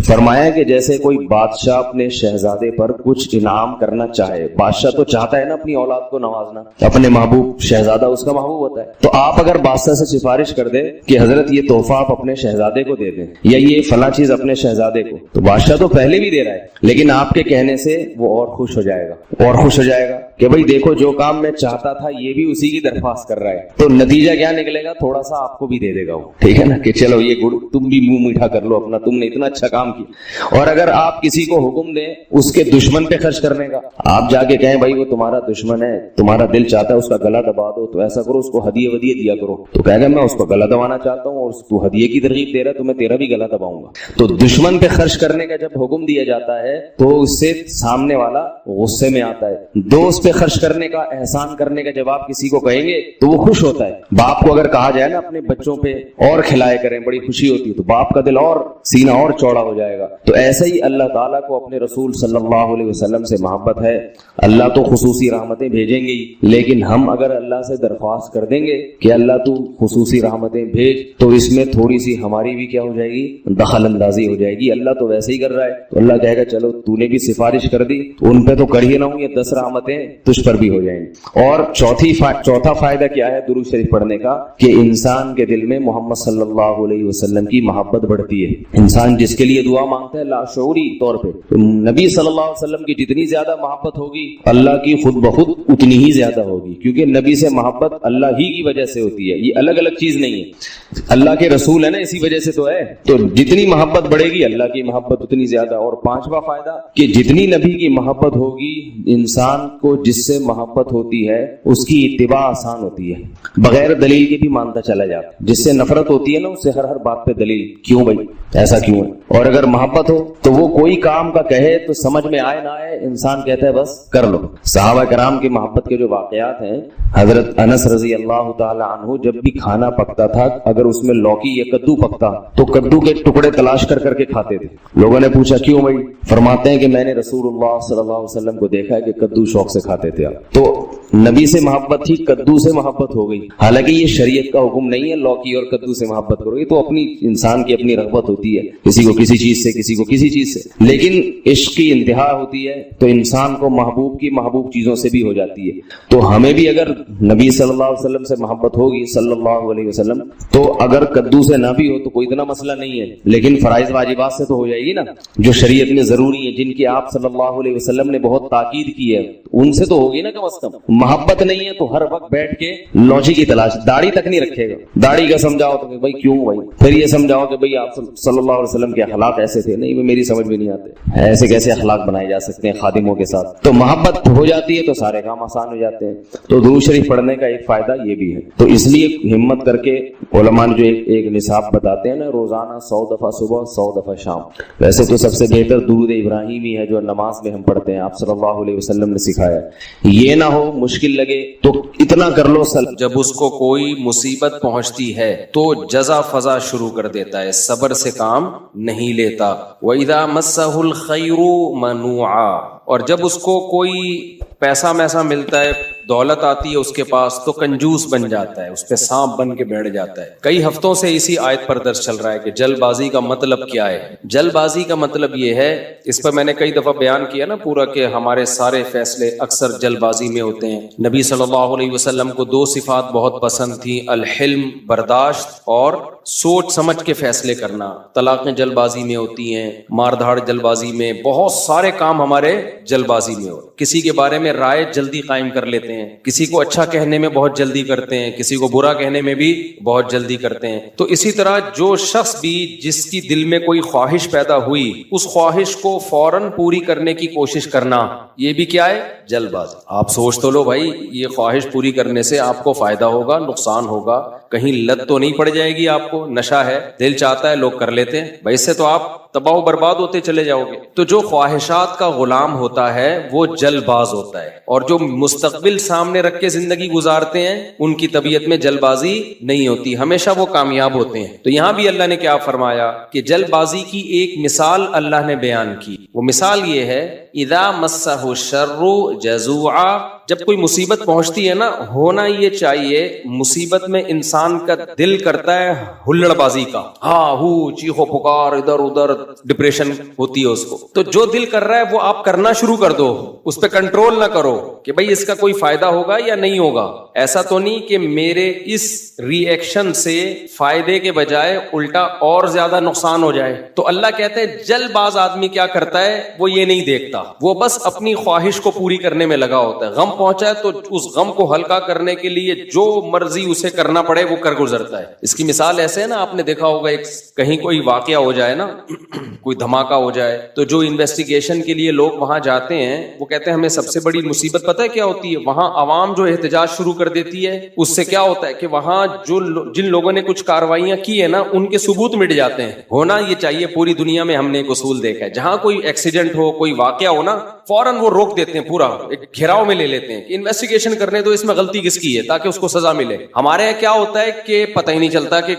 B: فرمایا کہ جیسے کوئی بادشاہ اپنے شہزادے پر کچھ انعام کرنا چاہے, بادشاہ تو چاہتا ہے نا اپنی اولاد کو نوازنا, اپنے محبوب شہزادہ اس کا محبوب ہوتا ہے. تو آپ اگر بادشاہ سے سفارش کر دیں کہ حضرت یہ تحفہ آپ اپنے شہزادے کو دے دیں یا یہ فلاں چیز اپنے شہزادے کو, تو بادشاہ تو پہلے بھی دے رہا ہے, لیکن آپ کے کہنے سے وہ اور خوش ہو جائے گا, اور خوش ہو جائے گا کہ بھئی دیکھو جو کام میں چاہتا تھا یہ بھی اسی کی درخواست کر رہا ہے. تو نتیجہ کیا نکلے گا؟ تھوڑا سا آپ کو بھی دے دے گا وہ, ٹھیک ہے نا, کہ چلو یہ گڑ تم بھی منہ میٹھا کر لو اپنا, تم نے اتنا اچھا کام کیا. اور اگر آپ کسی کو حکم دیں اس کے دشمن پہ خرچ کرنے کا, آپ جا کے کہیں بھائی وہ تمہارا دشمن ہے, تمہارا دل چاہتا ہے اس کا گلا دبا دو, تو ایسا کرو اس کو ہدیے ودیے دیا کرو, تو کہے گا میں اس کو گلا دبانا چاہتا ہوں اور تو ہدیے کی ترغیب دے رہا ہے تو میں تیرا بھی گلا دباؤں گا. تو دشمن پہ خرچ کرنے کا جب حکم دیا جاتا ہے تو اس سے سامنے والا غصے میں آتا ہے. دوست پہ خرچ کرنے کا, احسان کرنے کا جب آپ کسی کو کہیں گے تو وہ خوش ہوتا ہے. باپ کو اگر کہا جائے نا اپنے بچوں پہ اور کھلائے کریں, بڑی خوشی ہوتی ہے, تو باپ کا دل اور سینہ اور چوڑا ہو جائے گا. تو ایسا ہی اللہ تعالیٰ کو اپنے رسول صلی اللہ علیہ وسلم سے محبت ہے. اللہ تو خصوصی رحمتیں بھیجیں گے ہی, لیکن ہم اگر اللہ سے درخواست کر دیں گے کہ اللہ تو خصوصی رحمتیں بھیج, تو اس میں تھوڑی سی ہماری بھی کیا ہو جائے گی؟ دخل اندازی ہو جائے گی. اللہ تو ویسے ہی کر رہا ہے, تو اللہ کہے گا چلو تو نے بھی سفارش کر دی, ان پہ تو کر ہی نہ ہوں, یہ 10 رحمتیں تجھ پر بھی ہو جائیں گی. اور چوتھا فائدہ کیا ہے درود شریف پڑھنے کا؟ کہ انسان کے دل میں محمد صلی اللہ علیہ وسلم کی محبت بڑھتی ہے. انسان جس کے لیے دعا مانگتا ہے لاشعوری طور پہ, نبی صلی اللہ علیہ وسلم کی جتنی زیادہ محبت ہوگی اللہ کی خود بخود اتنی ہی زیادہ ہوگی, کیونکہ نبی سے محبت اللہ ہی کی وجہ سے ہوتی ہے, یہ الگ الگ چیز نہیں ہے. اللہ کے رسول ہے نا, اسی وجہ سے تو ہے. تو جتنی محبت بڑھے گی اللہ کی محبت اتنی زیادہ. اور 5واں فائدہ کہ جتنی نبی کی محبت ہوگی, انسان کو جس سے محبت ہوتی ہے اس کی اتباع آسان ہوتی ہے, بغیر دلیل کے بھی مانتا چلا جاتا. جس سے نفرت ہوتی ہے نا اس سے ہر بات پہ دلیل, کیوں بھائی ایسا کیوں ہے. اور اگر محبت ہو تو وہ کوئی کام کا کہے تو سمجھ میں آئے نہ آئے, انسان کہتا ہے بس کر لو. صحابہ کرام کی محبت کے جو واقعات ہیں, حضرت انس رضی اللہ تعالی عنہ جب بھی کھانا پکتا تھا, اگر اس میں لوکی یا کدو پکتا تو کدو کے ٹکڑے تلاش کر کر کے کھاتے تھے. لوگوں نے پوچھا کیوں بھائی؟ فرماتے ہیں کہ میں نے رسول اللہ صلی اللہ علیہ وسلم کو دیکھا ہے کہ کدو شوق سے کھاتے تھے. تو نبی سے محبت تھی, کدو سے محبت ہو گئی. حالانکہ یہ شریعت کا حکم نہیں ہے لوکی اور کدو سے محبت کرو, یہ تو اپنی انسان کی اپنی رغبت ہوتی ہے, کسی کو کسی چیز سے, کسی کو کسی چیز سے. لیکن عشق کی انتہا ہوتی ہے تو انسان کو محبوب کی محبوب چیزوں سے بھی ہو جاتی ہے. تو ہمیں بھی اگر نبی صلی اللہ علیہ وسلم سے محبت ہوگی صلی اللہ علیہ وسلم, تو اگر کدو سے نہ بھی ہو تو کوئی اتنا مسئلہ نہیں ہے, لیکن فرائض واجبات سے تو ہو جائے گی نا, جو شریعت میں ضروری ہے, جن کی آپ صلی اللہ علیہ وسلم نے بہت تاکید کی ہے, ان سے تو ہوگی نا کم از کم. محبت نہیں ہے تو ہر وقت بیٹھ کے لوجک کی تلاش, داڑھی تک نہیں رکھے گا. داڑھی کا سمجھاؤ تو بھائی کیوں بھائی, پھر یہ سمجھاؤ کہ بھئی آپ صلی اللہ علیہ وسلم کے اخلاق ایسے تھے, نہیں میری سمجھ میں نہیں آتے, ایسے کیسے اخلاق بنائے جا سکتے ہیں خادموں کے ساتھ. تو محبت ہو جاتی ہے تو سارے کام آسان ہو جاتے ہیں. تو درود شریف پڑھنے کا ایک فائدہ یہ بھی ہے. تو اس لیے ہمت کر کے علماء نے جو ایک نصاب بتاتے ہیں نا, روزانہ 100 دفعہ صبح 100 دفعہ شام. ویسے تو سب سے بہتر درود ابراہیمی ہے جو نماز میں ہم پڑھتے ہیں, آپ صلی اللہ علیہ وسلم نے سکھایا. یہ نہ ہو مشکل لگے تو اتنا کر لو,
C: جب اس کو کوئی مصیبت پہنچتی ہے تو جزا فضا شروع کر دیتا ہے, صبر سے کام نہیں لیتا. وَإِذَا مَسَّهُ الْخَيْرُ مَنُوعًا, اور جب اس کو کوئی پیسہ میسا ملتا ہے, دولت آتی ہے اس کے پاس, تو کنجوس بن جاتا ہے, اس پہ سانپ بن کے بیٹھ جاتا ہے. کئی ہفتوں سے اسی آیت پر درس چل رہا ہے کہ جلد بازی کا مطلب کیا ہے. جلد بازی کا مطلب یہ ہے, اس پر میں نے کئی دفعہ بیان کیا نا پورا, کہ ہمارے سارے فیصلے اکثر جلد بازی میں ہوتے ہیں. نبی صلی اللہ علیہ وسلم کو 2 صفات بہت پسند تھیں, الحلم برداشت اور سوچ سمجھ کے فیصلے کرنا. طلاقیں جلد بازی میں ہوتی ہیں, مار دھاڑ جلد بازی میں, بہت سارے کام ہمارے جلد بازی میں ہو. کسی کے بارے میں رائے جلدی قائم کر لیتے ہیں, کسی کو اچھا کہنے میں بہت جلدی کرتے ہیں, کسی کو برا کہنے میں بھی بہت جلدی کرتے ہیں. تو اسی طرح جو شخص بھی جس کی دل میں کوئی خواہش پیدا ہوئی, اس خواہش کو فوراً پوری کرنے کی کوشش کرنا, یہ بھی کیا ہے؟ جلد بازی. آپ سوچ تو لو بھائی, یہ خواہش پوری کرنے سے آپ کو فائدہ ہوگا, نقصان ہوگا, کہیں لت تو نہیں پڑ جائے گی آپ کو, نشہ ہے, دل چاہتا ہے, لوگ کر لیتے ہیں, بھائی اس سے تو آپ تباہ و برباد ہوتے چلے جاؤ گے. تو جو خواہشات کا غلام ہوتا ہے وہ جلد باز ہوتا ہے, اور جو مستقبل سامنے رکھ کے زندگی گزارتے ہیں ان کی طبیعت میں جلد بازی نہیں ہوتی, ہمیشہ وہ کامیاب ہوتے ہیں. تو یہاں بھی اللہ نے کیا فرمایا کہ جلد بازی کی ایک مثال اللہ نے بیان کی. وہ مثال یہ ہے, اذا مسہ الشر جزوعا, جب کوئی مصیبت پہنچتی ہے نا, ہونا یہ چاہیے مصیبت میں انسان کا دل کرتا ہے ہلڑ بازی کا, ہاں ہو چیخو پکار, ادھر ادھر ڈپریشن ہوتی ہے اس کو. تو جو دل کر رہا ہے وہ آپ کرنا شروع کر دو, اس پہ کنٹرول نہ کرو کہ بھئی اس کا کوئی فائدہ ہوگا یا نہیں ہوگا. ایسا تو نہیں کہ میرے اس ری ایکشن سے فائدے کے بجائے الٹا اور زیادہ نقصان ہو جائے. تو اللہ کہتے ہیں جلد باز آدمی کیا کرتا ہے, وہ یہ نہیں دیکھتا, وہ بس اپنی خواہش کو پوری کرنے میں لگا ہوتا ہے. غم پہنچا ہے تو اس غم کو ہلکا کرنے کے لیے جو مرضی اسے کرنا پڑے وہ کر گزرتا ہے. اس کی مثال ایسے ہے نا, آپ نے دیکھا ہوگا ایک کہیں کوئی واقعہ ہو جائے نا, کوئی دھماکہ ہو جائے, تو جو انویسٹیگیشن کے لیے لوگ وہاں جاتے ہیں وہ کہتے ہیں ہمیں سب سے بڑی مصیبت پتہ ہے کیا ہوتی ہے, وہاں عوام جو احتجاج شروع کر دیتی ہے, اس سے کیا ہوتا ہے کہ وہاں جن لوگوں نے کچھ کارروائیاں کی ہے نا ان کے ثبوت مٹ جاتے ہیں. ہونا یہ چاہیے, پوری دنیا میں ہم نے ایک اصول دیکھا ہے, جہاں کوئی ایکسیڈنٹ ہو, کوئی واقعہ ہو نا, فوراً وہ روک دیتے ہیں, پورا ایک گھیراؤ میں لے لیتے ہیں کہ انویسٹیگیشن کرنے تو اس میں غلطی کس کی ہے تاکہ اس کو سزا ملے. ہمارے یہاں کیا ہوتا ہے کہ پتہ ہی نہیں چلتا کہ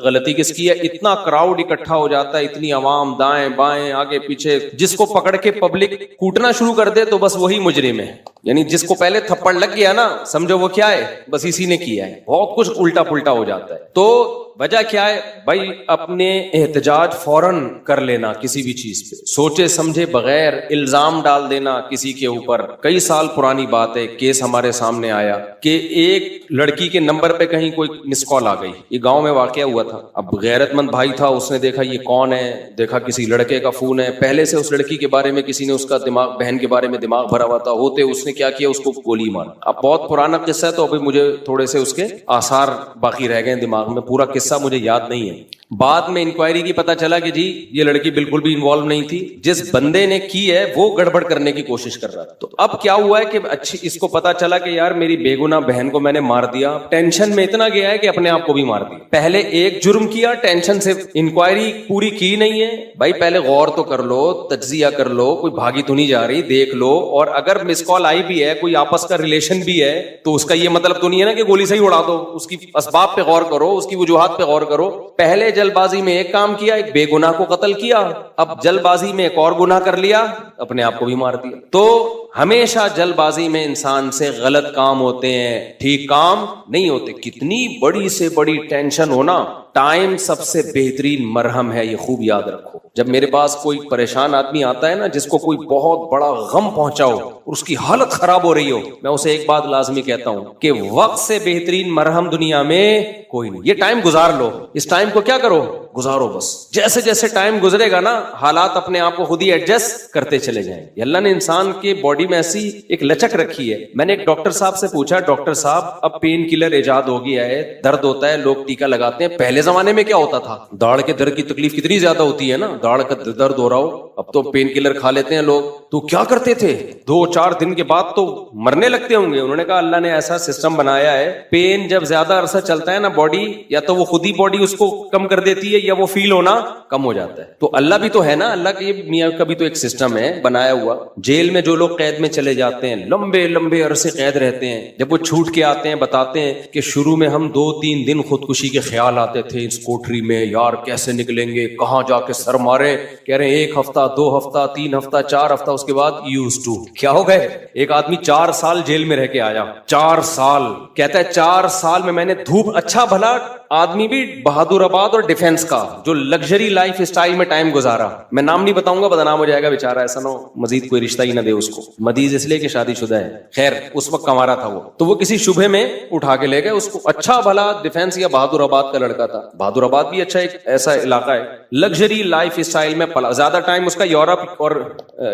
C: غلطی کس کی ہے, اتنا کراؤڈ اکٹھا ہو جاتا ہے, اتنی عوام دائیں بائیں آگے پیچھے, جس کو پکڑ کے پبلک کوٹنا شروع کر دے تو بس وہی مجرم ہے. یعنی جس کو پہلے تھپڑ لگ گیا نا, سمجھو وہ کیا ہے, بس اسی نے کیا ہے. بہت کچھ الٹا پلٹا ہو جاتا ہے. تو وجہ کیا ہے بھائی, اپنے احتجاج فوراً کر لینا کسی بھی چیز پہ, سوچے سمجھے بغیر الزام ڈال دینا کسی کے اوپر. کئی سال پرانی بات ہے, کیس ہمارے سامنے آیا کہ ایک لڑکی کے نمبر پہ کہیں کوئی مس کال آ گئی. یہ گاؤں میں واقعہ ہوا تھا. اب غیرت مند بھائی تھا, اس نے دیکھا یہ کون ہے, دیکھا کسی لڑکے کا فون ہے, پہلے سے اس لڑکی کے بارے میں کسی نے اس کا دماغ, بہن کے بارے میں دماغ بھرا ہوا تھا, ہوتے اس نے کیا کیا, اس کو گولی مار. اب بہت پرانا قصہ ہے تو ابھی مجھے تھوڑے سے اس کے آثار باقی رہ گئے دماغ میں, پورا قصہ مجھے یاد نہیں ہے. بعد میں انکوائری کی پتا چلا کہ جی یہ لڑکی بالکل بھی انوالو نہیں تھی, جس بندے نے کی ہے وہ گڑبڑ کرنے کی کوشش کر رہا تھا. تو اب کیا ہوا ہے کہ اچھی اس کو پتا چلا کہ یار میری بے گناہ بہن کو میں نے مار دیا, ٹینشن میں اتنا گیا ہے کہ اپنے آپ کو بھی مار دیا. پہلے ایک جرم کیا, ٹینشن سے انکوائری پوری کی نہیں ہے. بھائی پہلے غور تو کر لو, تجزیہ کر لو, کوئی بھاگی تو نہیں جا رہی, دیکھ لو. اور اگر مس کال آئی بھی ہے, کوئی آپس کا ریلیشن بھی ہے, تو اس کا یہ مطلب تو نہیں ہے نا کہ گولی سے ہی اڑا دو. اس کی اسباب پہ غور کرو, اس کی وجوہات پہ غور کرو. پہلے جلد بازی میں ایک کام کیا, ایک بے گناہ کو قتل کیا, اب جلد بازی میں ایک اور گناہ کر لیا, اپنے آپ کو بھی مار دیا. تو ہمیشہ جلد بازی میں انسان سے غلط کام ہوتے ہیں, ٹھیک کام نہیں ہوتے. کتنی بڑی سے بڑی ٹینشن ہونا, ٹائم سب سے بہترین مرہم ہے, یہ خوب یاد رکھو. جب میرے پاس کوئی پریشان آدمی آتا ہے نا, جس کو کوئی بہت بڑا غم پہنچا ہو اور اس کی حالت خراب ہو رہی ہو, میں اسے ایک بات لازمی کہتا ہوں کہ وقت سے بہترین مرہم دنیا میں کوئی نہیں. یہ ٹائم گزار لو, اس ٹائم کو کیا کرو, گزارو بس. جیسے جیسے ٹائم گزرے گا نا, حالات اپنے آپ کو خود ہی ایڈجسٹ کرتے چلے جائیں. اللہ نے انسان کے باڈی میں ایسی ایک لچک رکھی ہے. میں نے ایک ڈاکٹر صاحب سے پوچھا, ڈاکٹر صاحب اب پین کلر ایجاد ہو گیا ہے, درد ہوتا ہے, لوگ ٹیکا لگاتے ہیں, پہلے زمانے میں کیا ہوتا تھا, داڑھ کے درد کی تکلیف کتنی زیادہ ہوتی ہے نا, داڑھ کا درد ہو رہا ہو, اب تو پین کلر کھا لیتے ہیں لوگ. تو کیا کرتے تھے, 2-4 دن کے بعد تو مرنے لگتے ہوں گے. انہوں نے کہا اللہ نے ایسا سسٹم بنایا ہے, پین جب زیادہ عرصہ چلتا ہے نا باڈی, یا تو وہ خود ہی باڈی اس کو کم کر دیتی ہے, یا وہ فیل ہونا کم ہو جاتا ہے. تو اللہ بھی تو ہے نا, اللہ کے میاں کا بھی تو ایک سسٹم ہے بنایا ہوا. جیل میں جو لوگ قید میں چلے جاتے ہیں, لمبے لمبے عرصے قید رہتے ہیں, جب وہ چھوٹ کے آتے ہیں بتاتے ہیں کہ شروع میں ہم 2-3 دن خودکشی کے خیال آتے تھے اس کوٹری میں, یار کیسے نکلیں گے, کہاں جا کے سر مارے. کہہ رہے ہیں 1 ہفتہ 2 ہفتہ 3 ہفتہ 4 ہفتہ, اس کے بعد یوز ٹو. کیا ہو گئے, ایک آدمی 4 سال جیل میں رہ کے آیا, 4 سال. کہتا ہے 4 سال میں میں نے دھوپ, اچھا بھلا آدمی بھی بہادر آباد اور ڈیفنس کا جو لگژری لائف اسٹائل میں ٹائم گزارا. میں نام نہیں بتاؤں گا, بدنام ہو جائے گا بیچارہ, ایسا نہ ہو مزید کوئی رشتہ ہی نہ دے اس کو. مدیز اس لیے کہ شادی شدہ ہے, خیر اس وقت کما رہا تھا وہ, تو وہ کسی شبہ میں اٹھا کے لے گئے اس کو. اچھا بھلا ڈیفنس یا بہادر آباد کا لڑکا تھا. بہادر آباد بھی اچھا ایک ایسا علاقہ ہے, لگژری لائف اسٹائل میں پلا, زیادہ ٹائم اس کا یورپ اور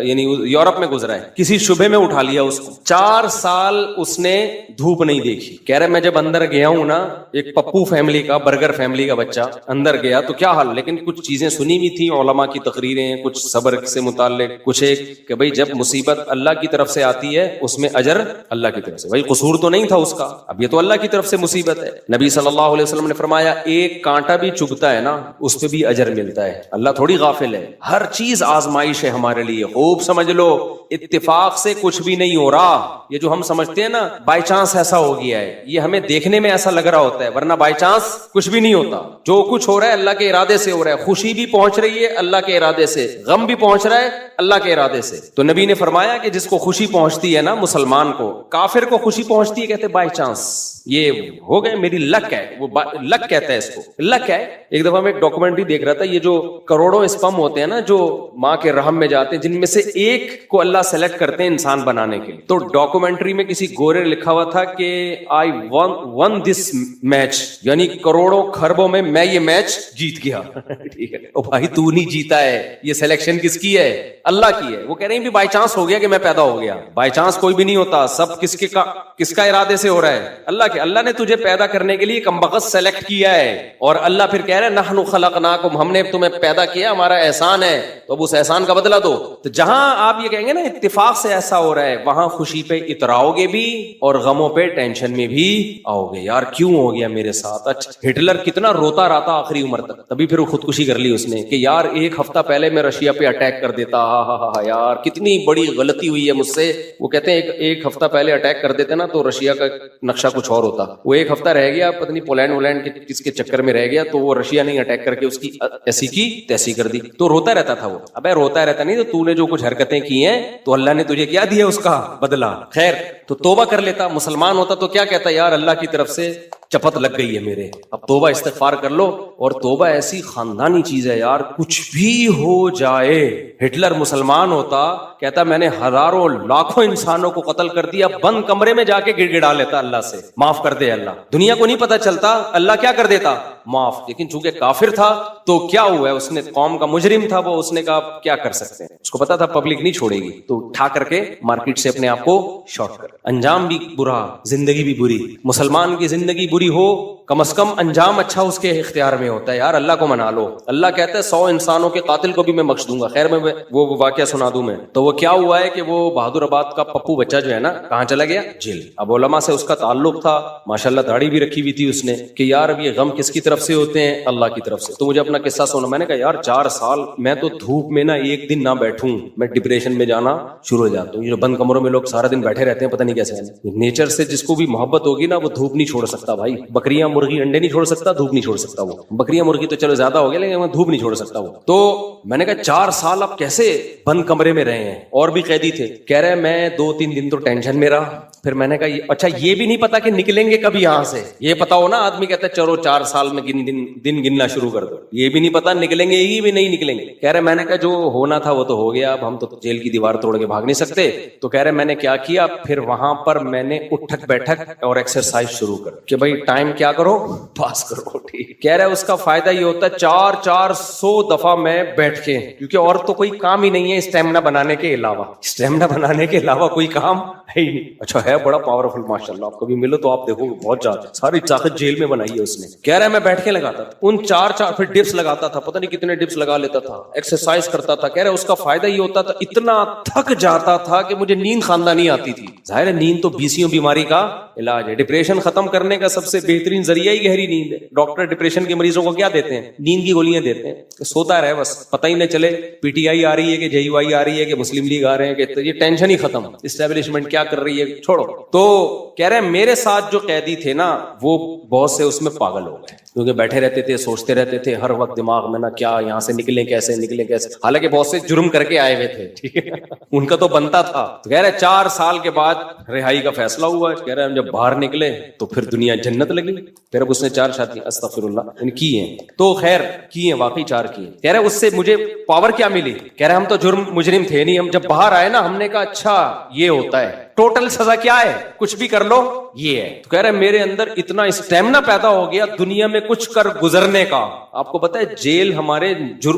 C: یعنی یورپ میں گزرا ہے. کسی شبہ میں اٹھا لیا اس کو. 4 سال اس نے دھوپ نہیں دیکھی. کہہ رہے میں جب اندر گیا ہوں نا, ایک پپو فیملی کا برگر فیملی کا بچہ اندر گیا تو کیا حال, لیکن کچھ چیزیں سنی بھی تھی علماء کی تقریریں, کچھ صبر سے متعلق, کچھ ایک کہ بھئی جب مصیبت اللہ کی طرف سے آتی ہے اس میں اجر اللہ کی طرف سے, بھئی قصور تو نہیں تھا اس کا, اب یہ تو اللہ کی طرف سے مصیبت ہے. نبی صلی اللہ علیہ وسلم نے فرمایا ایک کانٹا بھی چبھتا ہے نا اس پہ بھی اجر ملتا ہے, اللہ تھوڑی غافل ہے, ہر چیز آزمائش ہے ہمارے لیے, خوب سمجھ لو. اتفاق سے کچھ بھی نہیں ہو رہا, یہ جو ہم سمجھتے ہیں نا بائی چانس ایسا ہو گیا ہے, یہ ہمیں دیکھنے میں ایسا لگ رہا ہوتا ہے, ورنہ بائی چانس کچھ بھی نہیں ہوتا. جو کچھ ہو رہا ہے اللہ کے ارادے سے ہو رہا ہے, خوشی بھی پہنچ رہی ہے اللہ کے ارادے سے, غم بھی پہنچ رہا ہے اللہ کے ارادے سے. تو نبی نے فرمایا کہ جس کو خوشی پہنچتی ہے نا مسلمان کو, کافر کو خوشی پہنچتی ہے کہتے بائی چانس, یہ ہو گئے میری لک ہے, وہ لک کہتا ہے اس کو, لک ہے. ایک دفعہ میں ایک ڈاکومنٹری دیکھ رہا تھا, یہ جو کروڑوں اسپم ہوتے ہیں نا جو ماں کے رحم میں جاتے ہیں, جن میں سے ایک کو اللہ سلیکٹ کرتے ہیں انسان بنانے کے لیے. تو ڈاکومنٹری میں کسی گورے نے لکھا ہوا تھا کہ آئی ون دس میچ, یعنی کروڑوں خربوں میں میں یہ میچ جیت گیا. ٹھیک ہے, او بھائی تو نہیں جیتا ہے, یہ سلیکشن کس کی ہے؟ اللہ کی ہے. وہ کہہ رہے ہیں بھی بائی چانس ہو گیا کہ میں پیدا ہو گیا, بائی چانس کوئی بھی نہیں ہوتا, سب کس کا ارادے سے ہو رہا ہے؟ اللہ کے. اللہ نے تجھے پیدا کرنے کے لیے کمبخت سلیکٹ کیا ہے, اور اللہ پھر کہہ رہے ہیں نحن خلقناکم, ہم نے تمہیں پیدا کیا, ہمارا احسان ہے, تو اب اس احسان کا بدلہ دو. تو جہاں آپ یہ کہیں گے نا اتفاق سے ایسا ہو رہا ہے, وہاں خوشی پہ اتراؤ گے بھی اور غموں پہ ٹینشن میں بھی آؤ گے. یار کیوں ہو گیا میرے ساتھ؟ اچھا ہٹلر کتنا روتا رہتا آخری عمر تک, تبھی پھر وہ خودکشی کر لی اس نے کہ یار ایک ہفتہ پہلے میں رشیا پہ اٹیک کر دیتا, ہاں یار کتنی بڑی غلطی ہوئی ہے مجھ سے. وہ کہتے ہیں ایک ہفتہ پہلے اٹیک کر دیتے نا تو رشیا کا نقشہ کچھ اور ہوتا. وہ ایک ہفتہ رہ گیا, پتہ نہیں پولینڈ ولینڈ کے کس کے چکر میں رہ گیا, تو وہ رشیا نہیں اٹیک کر کے اس کی ایسی کی تیسی کر دی. تو روتا رہتا تھا وہ. ابے روتا رہتا نہیں, تو نے جو کچھ حرکتیں کی ہیں تو اللہ نے تجھے کیا دیا اس کا بدلہ. خیر تو توبہ کر لیتا, مسلمان ہوتا تو کیا کہتا, یار اللہ کی طرف سے چپت لگ گئی ہے میرے, اب توبہ استغفار کر لو. اور توبہ ایسی خاندانی چیز ہے یار, کچھ بھی ہو جائے. ہٹلر مسلمان ہوتا, کہتا میں نے ہزاروں لاکھوں انسانوں کو قتل کر دیا, بند کمرے میں جا کے گڑ گڑا لیتا اللہ سے, معاف کر دے اللہ. دنیا کو نہیں پتا چلتا, اللہ کیا کر دیتا, معاف. لیکن چونکہ کافر تھا تو کیا ہوا ہے, اس نے قوم کا مجرم تھا وہ, اس نے کہا کیا کر سکتے ہیں, اس کو پتا تھا پبلک نہیں چھوڑے گی, تو اٹھا کر کے مارکیٹ سے اپنے آپ کو شارٹ کر. انجام بھی برا, زندگی بھی بری. مسلمان کی زندگی بری ہو, کم از کم انجام اچھا اس کے اختیار میں ہوتا ہے. یار اللہ کو منا لو. اللہ کہتا ہے 100 انسانوں کے قاتل کو بھی میں بخش دوں گا. خیر میں وہ واقعہ سنا دوں میں. تو وہ کیا ہوا ہے کہ وہ بہادر آباد کا پپو بچہ جو ہے نا, کہاں چلا گیا, جیل. اب علماء سے اس کا تعلق تھا, ماشاءاللہ داڑھی بھی رکھی ہوئی تھی اس نے, کہ یار اب یہ غم کس کی طرف سے ہوتے ہیں, اللہ کی طرف سے. تو مجھے اپنا قصہ سنا, میں نے کہا یار 4 سال میں تو دھوپ میں نا ایک دن نہ بیٹھوں, میں ڈپریشن میں جانا شروع ہو جاتا ہوں. یہ بند کمروں میں لوگ سارا دن بیٹھے رہتے ہیں, پتہ نہیں کیسے. نیچر سے جس کو بھی محبت ہوگی نا, وہ دھوپ نہیں چھوڑ سکتا بھائی. بکریاں مرغی انڈے نہیں چھوڑ سکتا, دھوپ نہیں چھوڑ سکتا. وہ بکریاں مرغی تو چلو زیادہ ہو گیا, لیکن دھوپ نہیں چھوڑ سکتا وہ. تو میں نے کہا 4 سال اب کیسے بند کمرے میں رہے ہیں, اور بھی قیدی تھے. کہہ رہے میں 2-3 دن تو ٹینشن میں رہا. پھر میں نے کہا اچھا یہ بھی نہیں پتا کہ نکلیں گے کبھی یہاں سے. یہ پتا ہو نا, آدمی کہتا ہے چلو 4 سال میں دن گننا شروع کر دو, یہ بھی نہیں پتا نکلیں گے, یہ بھی نہیں نکلیں گے. کہہ رہے میں نے کہا جو ہونا تھا وہ تو ہو گیا, اب ہم تو جیل کی دیوار توڑ کے بھاگ نہیں سکتے. تو کہہ رہے میں نے کیا کیا, پھر وہاں پر میں نے اٹھک بیٹھک اور ایکسرسائز شروع کر کہ بھائی ٹائم کیا کرو, پاس کرو. ٹھیک. کہہ رہے اس کا فائدہ یہ ہوتا ہے 400 دفعہ میں بیٹھ کے, کیونکہ اور تو کوئی کام ہی نہیں ہے اسٹیمنا بنانے کے علاوہ, اسٹیمنا بنانے کے علاوہ کوئی کام ہے ہی نہیں. اچھا ہے بڑا پاورفل ماشاءاللہ, آپ کبھی ملو تو آپ دیکھو گے بہت زیادہ, ساری طاقت جیل میں بنائی ہے اس نے. کہہ رہا ہے میں بیٹھ کے لگاتا تھا ان 4 پھر ڈپس لگاتا تھا, پتہ نہیں کتنے ڈپس لگا لیتا تھا, ایکسرسائز کرتا تھا. کہہ رہے اس کا فائدہ یہ ہوتا تھا اتنا تھک جاتا تھا کہ مجھے نیند خاندانی آتی تھی. ظاہر ہے نیند تو بیسیوں بیماری کا علاج ہے. ڈپریشن ختم کرنے کا سب سے بہترین ذریعہ ہی گہری نیند ہے. ڈاکٹر ڈپریشن کے مریضوں کو کیا دیتے ہیں, نیند کی گولیاں دیتے ہیں کہ سوتا رہے بس, پتہ ہی نہ چلے پی ٹی آئی آ رہی ہے کہ جے یو آئی آ رہی ہے کہ مسلم لیگ آ رہے ہیں, کہ یہ ٹینشن ہی ختم, اسٹیبلشمنٹ کیا کر رہی ہے چھوڑو. تو کہہ رہے ہیں میرے ساتھ جو قیدی تھے نا وہ بہت سے اس میں پاگل ہو گئے, کیونکہ بیٹھے رہتے تھے, سوچتے رہتے تھے ہر وقت دماغ میں نا کیا یہاں سے نکلیں کیسے, حالانکہ بہت سے جرم کر کے آئے ہوئے تھے. ٹھیک ہے, ان کا تو بنتا تھا. تو کہہ رہے 4 سال کے بعد رہائی کا فیصلہ ہوا. کہہ رہے ہم جب باہر نکلے تو پھر دنیا جنت لگی. پھر اب اس نے 4 شادی استغفر اللہ کی ہیں, تو خیر کی ہیں, واقعی 4 کی ہیں. کہہ رہے اس سے مجھے پاور کیا ملی, کہہ رہے ہم تو جرم مجرم تھے نہیں, ہم جب باہر آئے نا ہم نے کہا اچھا یہ ہوتا ہے, ٹوٹل سزا کیا ہے, کچھ بھی کر لو یہ ہے. تو کہہ رہے میرے اندر اتنا اسٹیمنا پیدا ہو گیا دنیا میں کچھ کر گزرنے کا آپ کو پتا ہے جیل ہمارے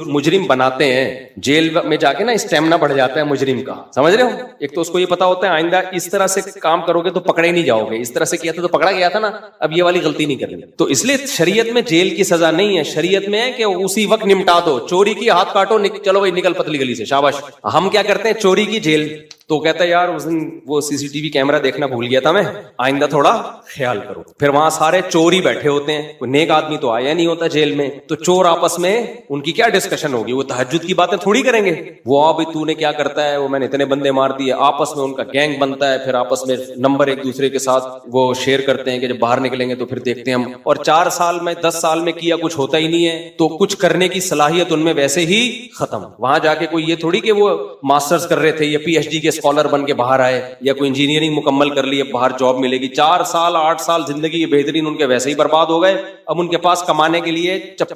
C: مجرم بناتے ہیں, جیل میں جا کے نا اسٹیمنا بڑھ جاتا ہے مجرم کا, سمجھ رہے ہو. ایک تو اس کو یہ پتا ہوتا ہے آئندہ اس طرح سے کام کرو گے تو پکڑے نہیں جاؤ گے, اس طرح سے کیا تھا تو پکڑا گیا تھا نا, اب یہ والی غلطی نہیں کرنی. تو اس لیے شریعت میں جیل کی سزا نہیں ہے, شریعت میں ہے کہ اسی وقت نمٹا دو. چوری کی ہاتھ کاٹو, چلو بھائی نکل پتلی گلی سے, شاباش. ہم کیا کرتے ہیں, چوری کی جیل. تو کہتا ہے یار اس دن وہ سی سی ٹی وی کیمرہ دیکھنا بھول گیا تھا میں, آئندہ تھوڑا خیال کرو. پھر وہاں سارے چور ہی بیٹھے ہوتے ہیں, کوئی نیک آدمی تو آیا نہیں ہوتا جیل میں. تو چور آپس میں ان کی کیا ڈسکشن ہوگی, وہ تہجد کی باتیں تھوڑی کریں گے. وہ بھائی تو نے کیا کرتا ہے, وہ میں نے اتنے بندے مار دیے, آپس میں ان کا گینگ بنتا ہے. پھر آپس میں نمبر ایک دوسرے کے ساتھ وہ شیئر کرتے ہیں کہ جب باہر نکلیں گے تو پھر دیکھتے ہیں ہم. اور 4 سال میں 10 سال میں کیا کچھ ہوتا ہی نہیں ہے, تو کچھ کرنے کی صلاحیت ان میں ویسے ہی ختم. وہاں جا کے کوئی یہ تھوڑی کہ وہ ماسٹرز کر رہے تھے یا پی ایچ ڈی کے اسکالر بن کے باہر آئے, یا کوئی انجینئرنگ مکمل کر لی اب باہر جاب ملے گی. 4 سال 8 سال زندگی بہترین ان کے ویسے ہی برباد ہو گئے. اب ان کے پاس کمانے کے لیے چپل